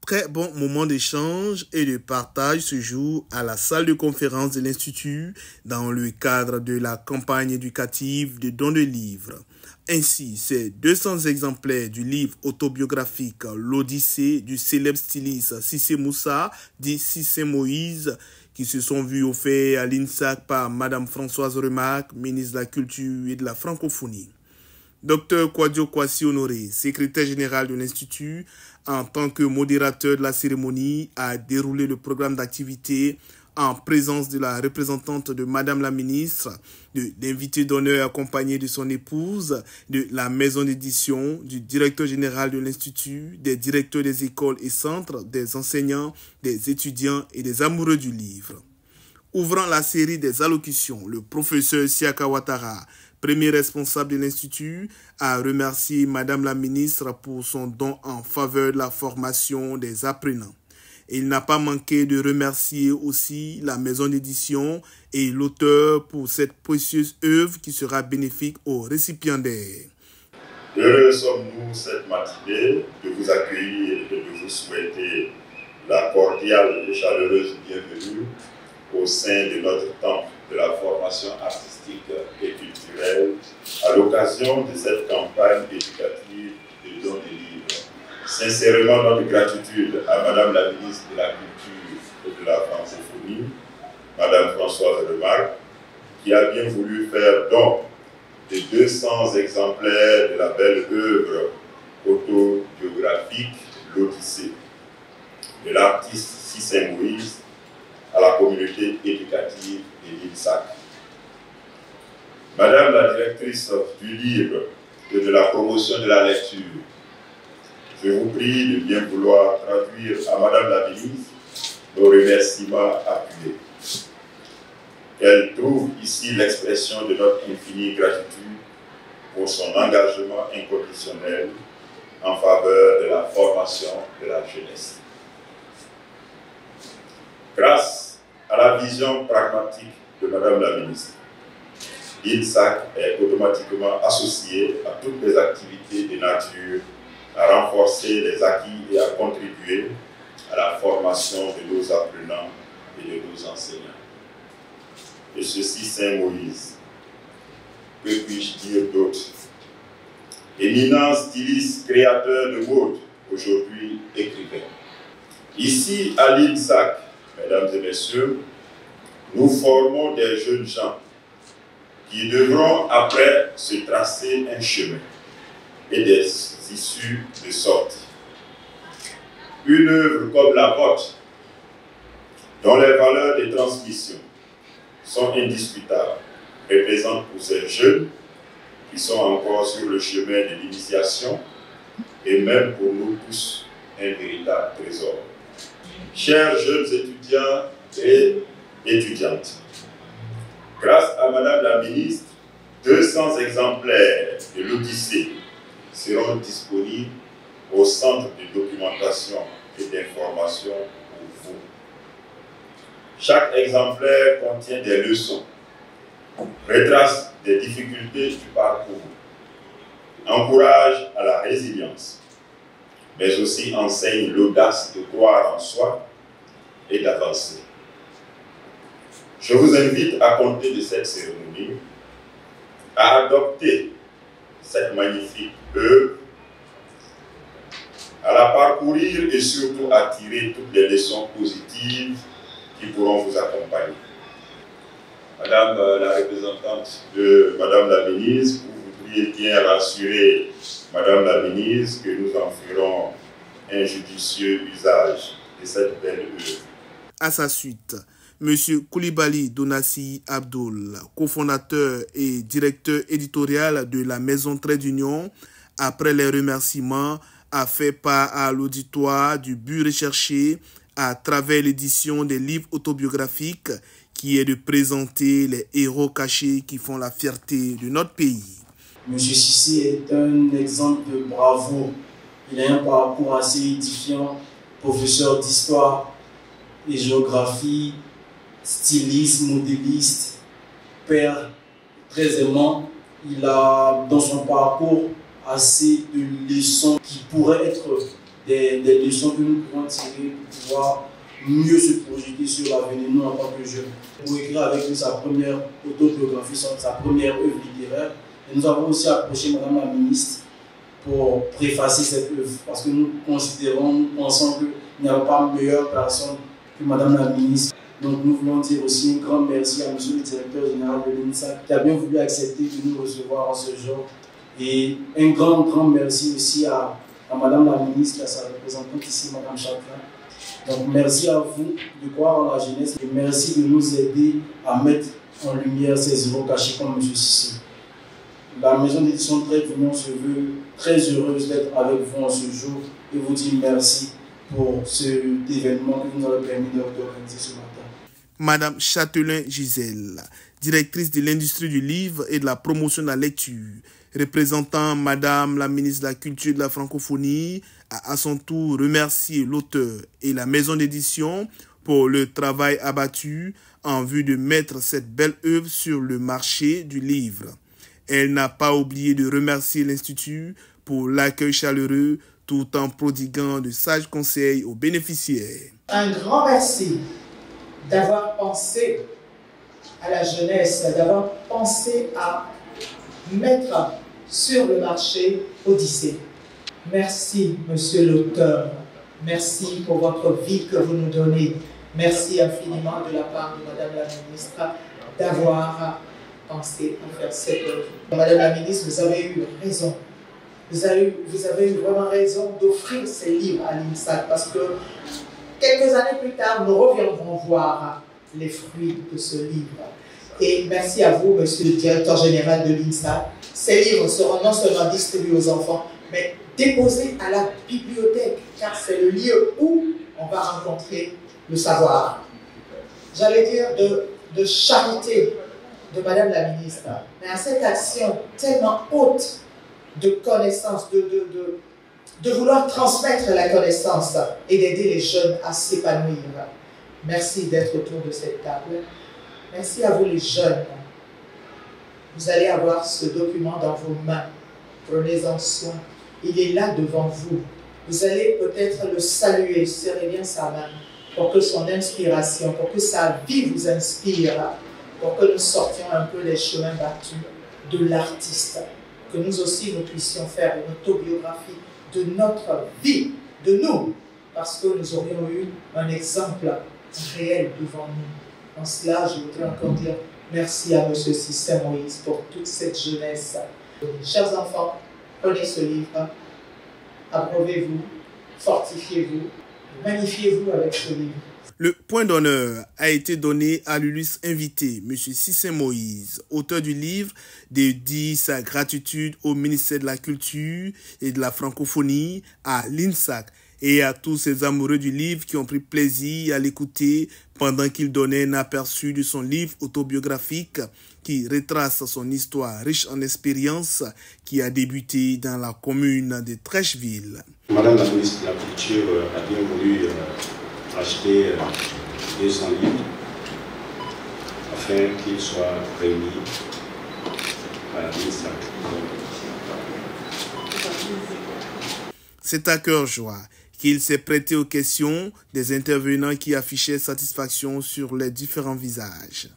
Très bon moment d'échange et de partage se joue à la salle de conférence de l'Institut dans le cadre de la campagne éducative de don de livres. Ainsi, ces 200 exemplaires du livre autobiographique L'Odyssée du célèbre styliste Cissé Moussa, dit Cissé Moïse, qui se sont vus offerts à l'INSAC par Madame Françoise Remacle, ministre de la Culture et de la Francophonie. Dr Kouadio Kwasi Honoré, secrétaire général de l'Institut, en tant que modérateur de la cérémonie, a déroulé le programme d'activité en présence de la représentante de Madame la ministre, de l'invité d'honneur accompagné de son épouse, de la maison d'édition, du directeur général de l'Institut, des directeurs des écoles et centres, des enseignants, des étudiants et des amoureux du livre. Ouvrant la série des allocutions, le professeur Siaka Ouattara, premier responsable de l'Institut, a remercié Madame la ministre pour son don en faveur de la formation des apprenants. Il n'a pas manqué de remercier aussi la maison d'édition et l'auteur pour cette précieuse œuvre qui sera bénéfique aux récipiendaires. Heureux sommes-nous cette matinée de vous accueillir et de vous souhaiter la cordiale et chaleureuse bienvenue au sein de notre temple de la formation artistique et culturelle à l'occasion de cette campagne éducative de don de livres. Sincèrement, notre gratitude à Madame la ministre de la Culture et de la Francophonie, Madame Françoise Remacle, qui a bien voulu faire don de 200 exemplaires de la belle œuvre autobiographique L'Odyssée de l'artiste Cissé Moïse à la communauté éducative de l'INSAC. Madame la directrice du livre et de la promotion de la lecture, je vous prie de bien vouloir traduire à Madame la ministre nos remerciements appuyés. Elle trouve ici l'expression de notre infinie gratitude pour son engagement inconditionnel en faveur de la formation de la jeunesse. Grâce à la vision pragmatique de Madame la ministre, l'INSAC est automatiquement associé à toutes les activités de nature à renforcer les acquis et à contribuer à la formation de nos apprenants et de nos enseignants. Et ceci, Saint Moïse, que puis-je dire d'autre? Éminent styliste, créateur de mode, aujourd'hui écrivain. Ici, à l'INSAC, mesdames et messieurs, nous formons des jeunes gens qui devront après se tracer un chemin et des issues de sortie. Une œuvre comme la vôtre, dont les valeurs de transmission sont indiscutables, représente pour ces jeunes qui sont encore sur le chemin de l'initiation et même pour nous tous un véritable trésor. Chers jeunes étudiants et étudiantes, grâce à Madame la ministre, 200 exemplaires de l'Odyssée seront disponibles au centre de documentation et d'information pour vous. Chaque exemplaire contient des leçons, retrace des difficultés du parcours, encourage à la résilience, mais aussi enseigne l'audace de croire en soi et d'avancer. Je vous invite à compter de cette cérémonie à adopter cette magnifique œuvre, à la parcourir et surtout à tirer toutes les leçons positives qui pourront vous accompagner. Madame la représentante de Madame la ministre, vous voudriez bien rassurer Madame la ministre que nous en ferons un judicieux usage de cette belle œuvre. À sa suite, M. Koulibaly Donassi Abdoul, cofondateur et directeur éditorial de la Maison Trait d'Union, après les remerciements, a fait part à l'auditoire du but recherché à travers l'édition des livres autobiographiques qui est de présenter les héros cachés qui font la fierté de notre pays. M. Cissé est un exemple de bravoure. Il a un parcours assez édifiant, professeur d'histoire et géographie, styliste, modéliste, père très aimant. Il a dans son parcours assez de leçons qui pourraient être des leçons que nous pouvons tirer pour pouvoir mieux se projeter sur l'avenir, nous en tant que jeunes. Pour écrire avec lui sa première autobiographie, sa première œuvre littéraire. Et nous avons aussi approché Madame la ministre pour préfacer cette œuvre, parce que nous pensons qu'il n'y a pas meilleure personne que Madame la ministre. Donc nous voulons dire aussi un grand merci à Monsieur le directeur général de l'INSAC qui a bien voulu accepter de nous recevoir en ce jour. Et un grand merci aussi à Madame la ministre qui a sa représentante ici, Madame Chakra. Donc merci à vous de croire en la jeunesse et merci de nous aider à mettre en lumière ces héros cachés comme M. Cissé. La maison d'édition Trait d'Union se veut très heureuse d'être avec vous en ce jour et vous dire merci pour cet événement que vous nous avez permis d'organiser ce matin. Madame Châtelain Gisèle, directrice de l'industrie du livre et de la promotion de la lecture, représentant Madame la ministre de la Culture et de la Francophonie, a à son tour remercié l'auteur et la maison d'édition pour le travail abattu en vue de mettre cette belle œuvre sur le marché du livre. Elle n'a pas oublié de remercier l'Institut pour l'accueil chaleureux tout en prodiguant de sages conseils aux bénéficiaires. Un grand merci d'avoir pensé à la jeunesse, d'avoir pensé à mettre sur le marché Odyssée. Merci, monsieur l'auteur. Merci pour votre vie que vous nous donnez. Merci infiniment de la part de Madame la ministre d'avoir pensé à faire cette œuvre. Madame la ministre, vous avez eu raison. Vous avez eu vraiment raison d'offrir ces livres à l'INSAC parce que quelques années plus tard, nous reviendrons voir les fruits de ce livre. Et merci à vous, monsieur le directeur général de l'INSAC. Ces livres seront non seulement distribués aux enfants, mais déposés à la bibliothèque, car c'est le lieu où on va rencontrer le savoir. J'allais dire de charité de Madame la ministre, mais à cette action tellement haute de connaissance, de vouloir transmettre la connaissance et d'aider les jeunes à s'épanouir. Merci d'être autour de cette table. Merci à vous les jeunes. Vous allez avoir ce document dans vos mains. Prenez-en soin. Il est là devant vous. Vous allez peut-être le saluer, serrez bien sa main pour que son inspiration, pour que sa vie vous inspire, pour que nous sortions un peu des chemins battus de l'artiste. Que nous aussi, nous puissions faire une autobiographie de notre vie, de nous, parce que nous aurions eu un exemple réel devant nous. En cela, je voudrais encore dire merci à M. Cissé Moïse pour toute cette jeunesse. Chers enfants, prenez ce livre, abreuvez-vous, fortifiez-vous, magnifiez-vous avec ce livre. Le point d'honneur a été donné à l'illustre invité, M. Cissé Moïse, auteur du livre, dédie sa gratitude au ministère de la Culture et de la Francophonie, à l'INSAC et à tous ces amoureux du livre qui ont pris plaisir à l'écouter pendant qu'il donnait un aperçu de son livre autobiographique qui retrace son histoire riche en expériences qui a débuté dans la commune de Trècheville. Madame la ministre de la Culture a bien voulu acheter 200 livres afin qu'ils soient réunis à l'INSAC. C'est à cœur joie qu'il s'est prêté aux questions des intervenants qui affichaient satisfaction sur les différents visages.